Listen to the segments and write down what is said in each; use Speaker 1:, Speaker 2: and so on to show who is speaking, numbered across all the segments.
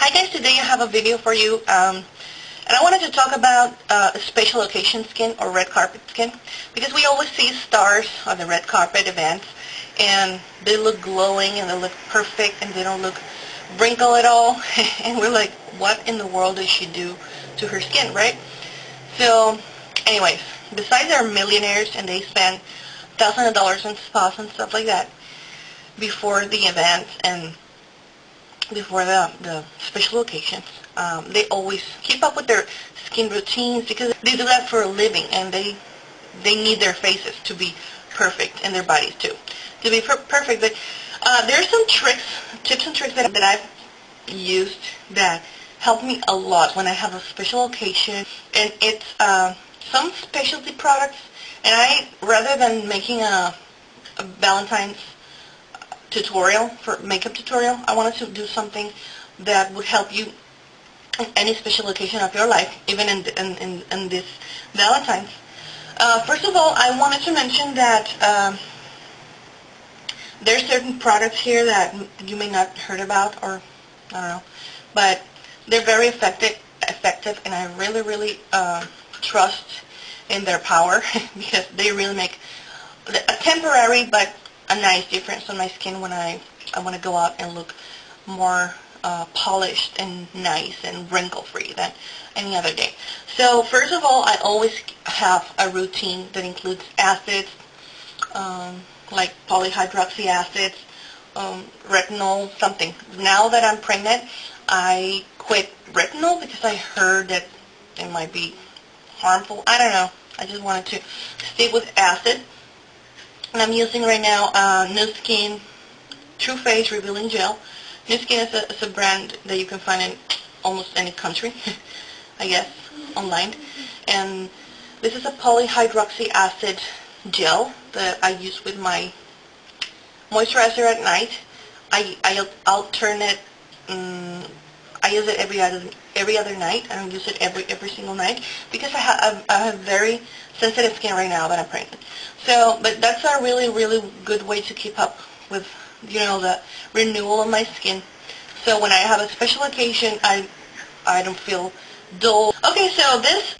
Speaker 1: Hi guys, today I have a video for you and I wanted to talk about special occasion skin or red carpet skin because we always see stars on the red carpet events and they look glowing and they look perfect and they don't look wrinkled at all and we're like, what in the world does she do to her skin, right? So anyways, besides they're millionaires and they spend thousands of dollars on spas and stuff like that before the events and before the special occasions. They always keep up with their skin routines because they do that for a living and they need their faces to be perfect and their bodies too to be perfect. But there are some tips and tricks that I've used that help me a lot when I have a special occasion, and it's some specialty products. And I, rather than making a Valentine's tutorial for makeup tutorial, I wanted to do something that would help you in any special occasion of your life, even in this Valentine's. First of all, I wanted to mention that there's certain products here that you may not heard about, or I don't know, but they're very effective, and I really trust in their power because they really make a temporary but a nice difference on my skin when I want to go out and look more polished and nice and wrinkle-free than any other day. So first of all, I always have a routine that includes acids, like polyhydroxy acids, retinol, something. Now that I'm pregnant, I quit retinol because I heard that it might be harmful. I don't know. I just wanted to stick with acid. And I'm using right now Nu Skin True Face Revealing Gel. Nu Skin is a brand that you can find in almost any country, I guess, online. And this is a polyhydroxy acid gel that I use with my moisturizer at night. I alternate. I use it every other night. I don't use it every single night because I have very sensitive skin right now that I'm pregnant. So, but that's a really good way to keep up with, the renewal of my skin. So when I have a special occasion, I don't feel dull. Okay, so this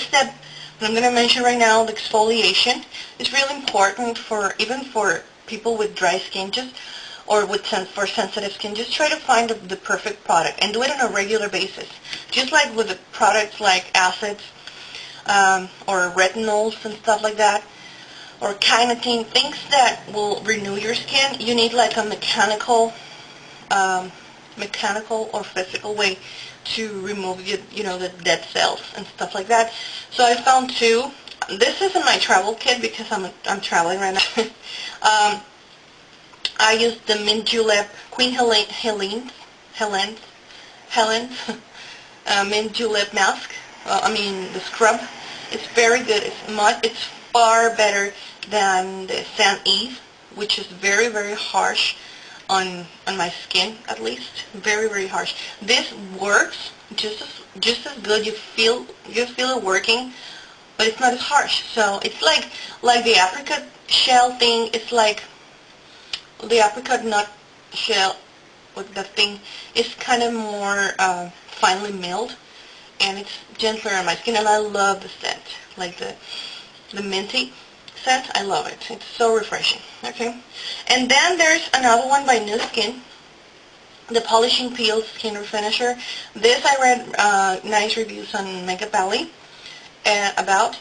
Speaker 1: step that I'm going to mention right now, the exfoliation, is really important even for people with dry skin, or for sensitive skin. Just try to find the perfect product and do it on a regular basis. Just like with the products like acids or retinols and stuff like that, or kinetine, things that will renew your skin. You need like a mechanical or physical way to remove the dead cells and stuff like that. So I found two. This is in my travel kit because I'm traveling right now. I used the Mint Julep Queen Helene's Mint Julep mask. The scrub. It's very good. It's far better than the Saint Eve, which is very harsh on my skin, at least. Very harsh. This works just as good. You feel it working, but it's not as harsh. So it's like the apricot shell thing. It's like the apricot nut shell with the thing is kind of more finely milled, and it's gentler on my skin, and I love the scent, like the minty scent. I love it. It's so refreshing. Okay, and then there's another one by Nu Skin, the Polishing Peel Skin Refinisher. This I read nice reviews on Makeup Alley about,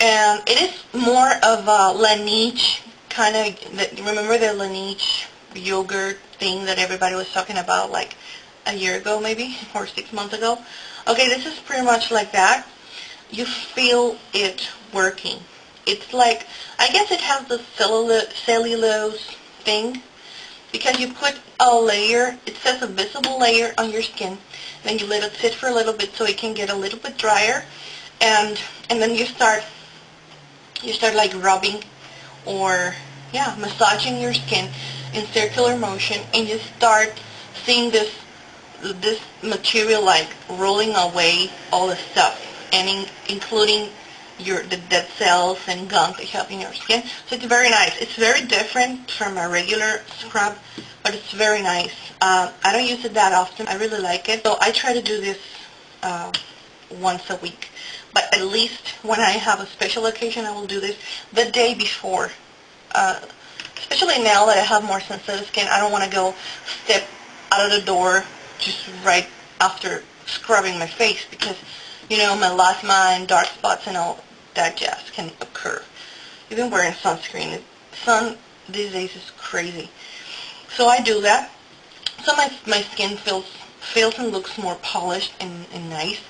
Speaker 1: and it is more of a Laneige kind of. Remember the Laneige yogurt thing that everybody was talking about like a year ago maybe, or 6 months ago? Okay, this is pretty much like that. You feel it working. It's like, I guess it has the cellulose thing, because you put a layer, it says a visible layer on your skin, then you let it sit for a little bit so it can get a little bit drier, and then you start like rubbing or massaging your skin in circular motion, and you start seeing this material like rolling away all the stuff, and including the dead cells and gunk that you have in your skin. So it's very nice. It's very different from a regular scrub but it's very nice. I don't use it that often. I really like it. So I try to do this once a week. But at least when I have a special occasion, I will do this the day before. Especially now that I have more sensitive skin, I don't want to go step out of the door just right after scrubbing my face because, you know, melasma and dark spots and all that jazz can occur. Even wearing sunscreen. Sun these days is crazy. So I do that. So my skin feels and looks more polished and nice.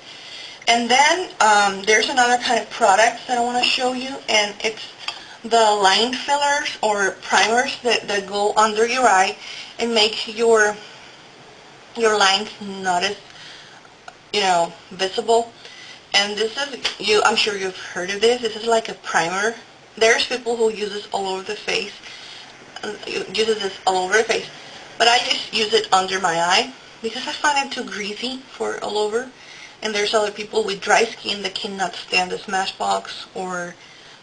Speaker 1: And then there's another kind of product that I want to show you, and it's the line fillers or primers that go under your eye and make your lines not as, you know, visible. And this is, I'm sure you've heard of this. This is like a primer. There's people who use this all over the face. But I just use it under my eye because I find it too greasy for all over. And there's other people with dry skin that cannot stand the Smashbox or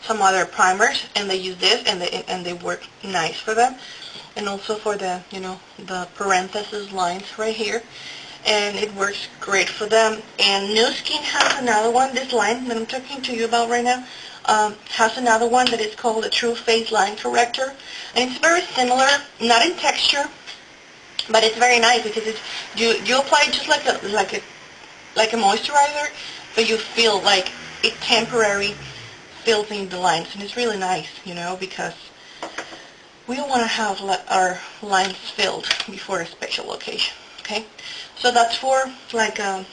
Speaker 1: some other primers, and they use this, and they work nice for them. And also for the, you know, the parenthesis lines right here. And it works great for them. And Nu Skin has another one. This line that I'm talking to you about right now has another one that is called a True Face Line Corrector. And it's very similar, not in texture, but it's very nice because it's you apply it just like a moisturizer, but you feel like it temporarily fills in the lines, and it's really nice, you know, because we don't want to have our lines filled before a special occasion. Okay, so that's for like a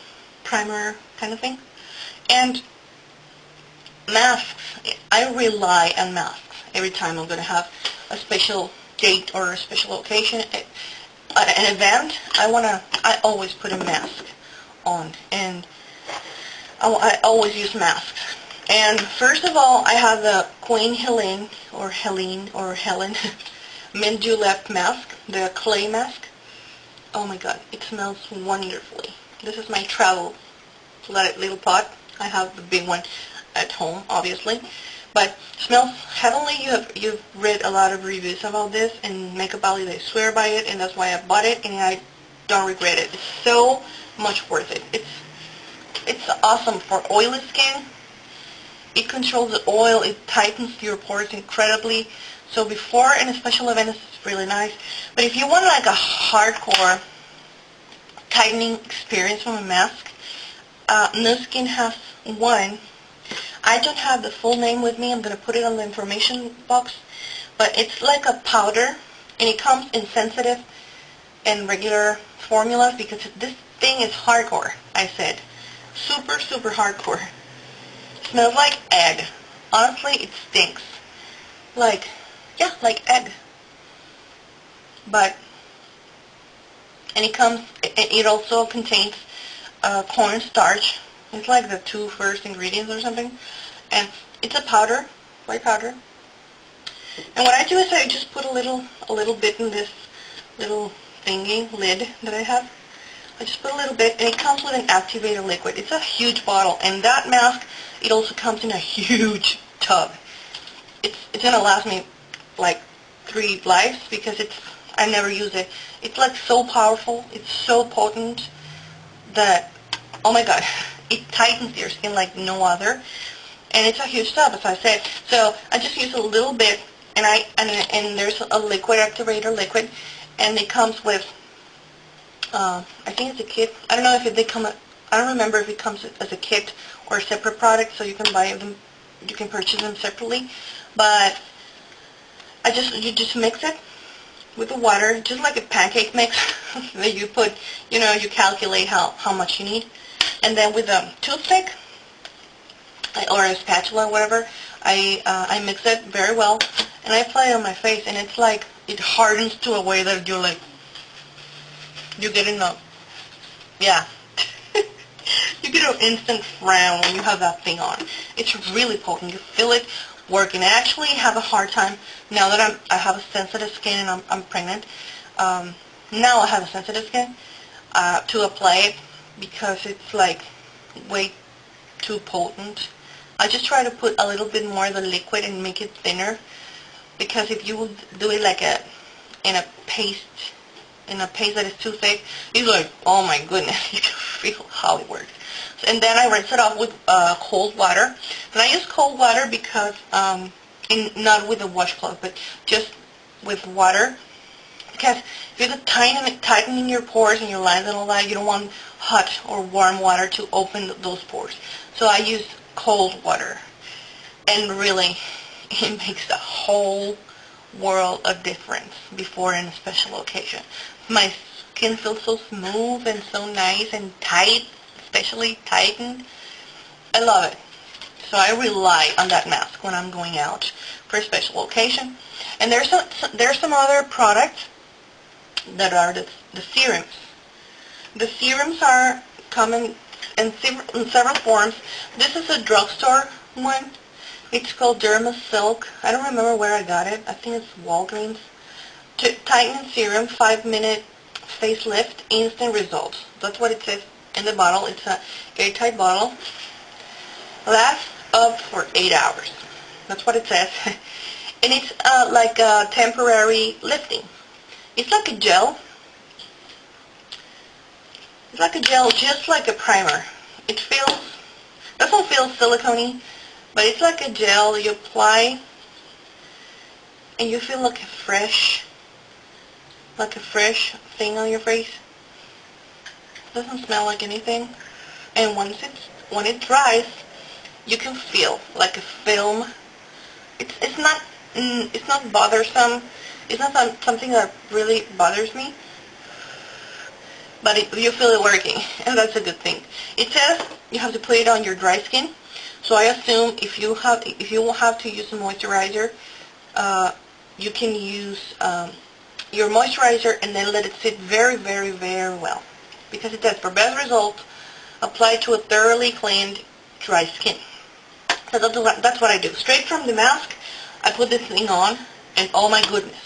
Speaker 1: primer kind of thing. And masks, I rely on masks every time I'm going to have a special date or a special occasion, an event. I always put a mask on, and I always use masks. And first of all, I have the Queen Helene Mint Julep mask, the clay mask. Oh my god, it smells wonderfully. This is my travel little pot. I have the big one at home, obviously, but it smells heavenly. You've read a lot of reviews about this, and Makeup Valley, they swear by it, and that's why I bought it, and I don't regret it. It's so much worth it. It's awesome for oily skin. It controls the oil. It tightens your pores incredibly. So before in a special event, it's really nice. But if you want like a hardcore tightening experience from a mask, Nu Skin has one. I don't have the full name with me. I'm going to put it on the information box. But it's like a powder, and it comes in sensitive and regular formulas because this thing is hardcore, I said. Super, super hardcore. Smells like egg. Honestly, it stinks. Like egg. But, and it also contains cornstarch. It's like the 2 first ingredients or something. And it's a powder, white powder. And what I do is I just put a little bit in this little thingy, lid that I have. I just put a little bit, and it comes with an activator liquid. It's a huge bottle, and that mask, it also comes in a huge tub. It's going to last me like 3 lives because I never use it. It's like so powerful, it's so potent that, oh my god, it tightens your skin like no other. And it's a huge tub, as I said. So I just use a little bit, and there's a liquid activator liquid, and it comes with, I think it's a kit. I don't know if I don't remember if it comes as a kit or a separate product, so you can buy them, you can purchase them separately. But you just mix it with the water, just like a pancake mix that you put, you know, you calculate how much you need. And then with a toothpick or a spatula, whatever, I mix it very well, and I apply it on my face, and it's like it hardens to a way that you're like, you get an instant frown when you have that thing on. It's really potent. You feel it working. I actually have a hard time now that I have a sensitive skin and I'm pregnant. Now I have a sensitive skin to apply it because it's like way too potent. I just try to put a little bit more of the liquid and make it thinner, because if you do it like in a paste in a paste that is too thick, it's like, oh my goodness, you can feel how it works. And then I rinse it off with cold water. And I use cold water because, not with a washcloth, but just with water. Because if you're tightening your pores and your lines and all that, you don't want hot or warm water to open those pores. So I use cold water. And really, it makes a whole world of difference before in a special occasion. My skin feels so smooth and so nice and tight, especially tightened. I love it. So I rely on that mask when I'm going out for a special occasion. And there's some other products that are the serums. The serums are common in several forms. This is a drugstore one. It's called Derma Silk. I don't remember where I got it. I think it's Walgreens. Tightening serum, 5-minute facelift, instant results. That's what it says in the bottle. It's a airtight bottle. Lasts up for 8 hours. That's what it says. And it's like a temporary lifting. It's like a gel. It's like a gel, just like a primer. It doesn't feel silicone-y, but it's like a gel you apply, and you feel like a fresh thing on your face. It doesn't smell like anything. And when it dries, you can feel like a film. It's not bothersome. It's not something that really bothers me. But you feel it working, and that's a good thing. It says you have to put it on your dry skin. So I assume if you will have to use a moisturizer, you can use your moisturizer and then let it sit very, very, very well. Because it says for best results, apply to a thoroughly cleaned dry skin. So that's what I do. Straight from the mask, I put this thing on, and oh my goodness.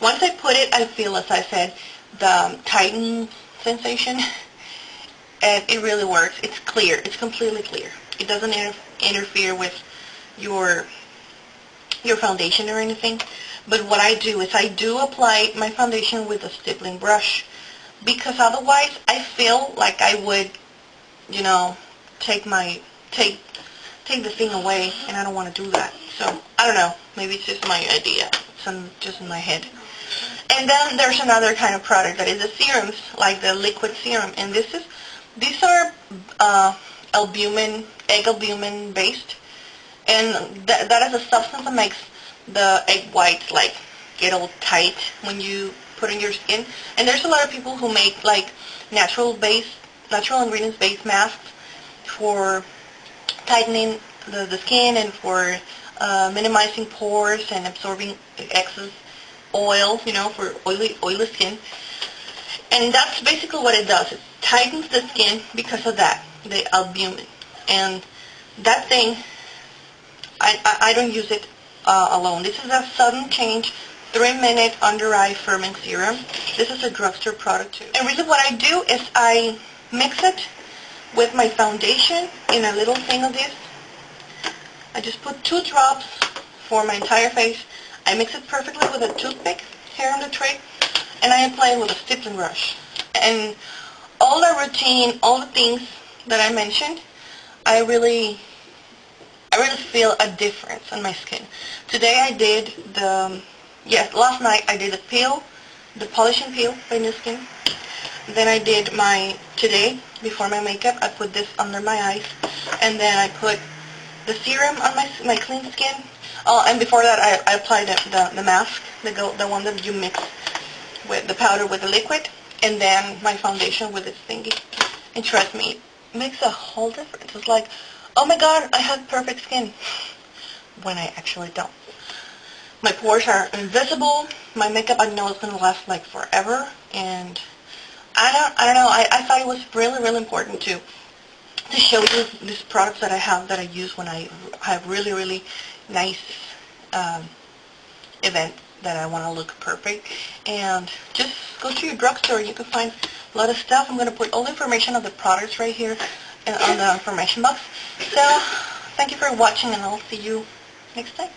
Speaker 1: Once I put it, I feel, as I said, the tightening sensation, and it really works. It's clear. It's completely clear. It doesn't interfere with your foundation or anything. But what I do is I do apply my foundation with a stippling brush, because otherwise I feel like I would, take the thing away, and I don't want to do that. So I don't know. Maybe it's just my idea. It's just in my head. And then there's another kind of product that is the serums, like the liquid serum. And these are egg albumin based, and that is a substance that makes the egg whites like get all tight when you put in your skin. And there's a lot of people who make like natural ingredients based masks for tightening the skin and for minimizing pores and absorbing excess oil, for oily skin. And that's basically what it does. It tightens the skin because of that, the albumin. And that thing, I don't use it alone. This is a sudden change 3-minute under eye firming serum. This is a drugstore product too. And really what I do is I mix it with my foundation in a little thing of this. I just put 2 drops for my entire face. I mix it perfectly with a toothpick here on the tray, and I apply it with a stippling brush. And all the routine, all the things that I mentioned, I really feel a difference on my skin. Today I did last night I did the polishing peel by Nu Skin. Then I did today, before my makeup, I put this under my eyes, and then I put the serum on my clean skin. Oh, and before that I applied the mask, the one that you mix with the powder with the liquid, and then my foundation with this thingy. And trust me, it makes a whole difference. It's like, oh my god, I have perfect skin, when I actually don't. My pores are invisible. My makeup, I know it's going to last like forever, and I don't know. I thought it was really, really important to show you these products that I have that I use when I have really, really nice event that I want to look perfect. And just go to your drugstore. You can find a lot of stuff. I'm going to put all the information of the products right here on the information box. So thank you for watching, and I'll see you next time.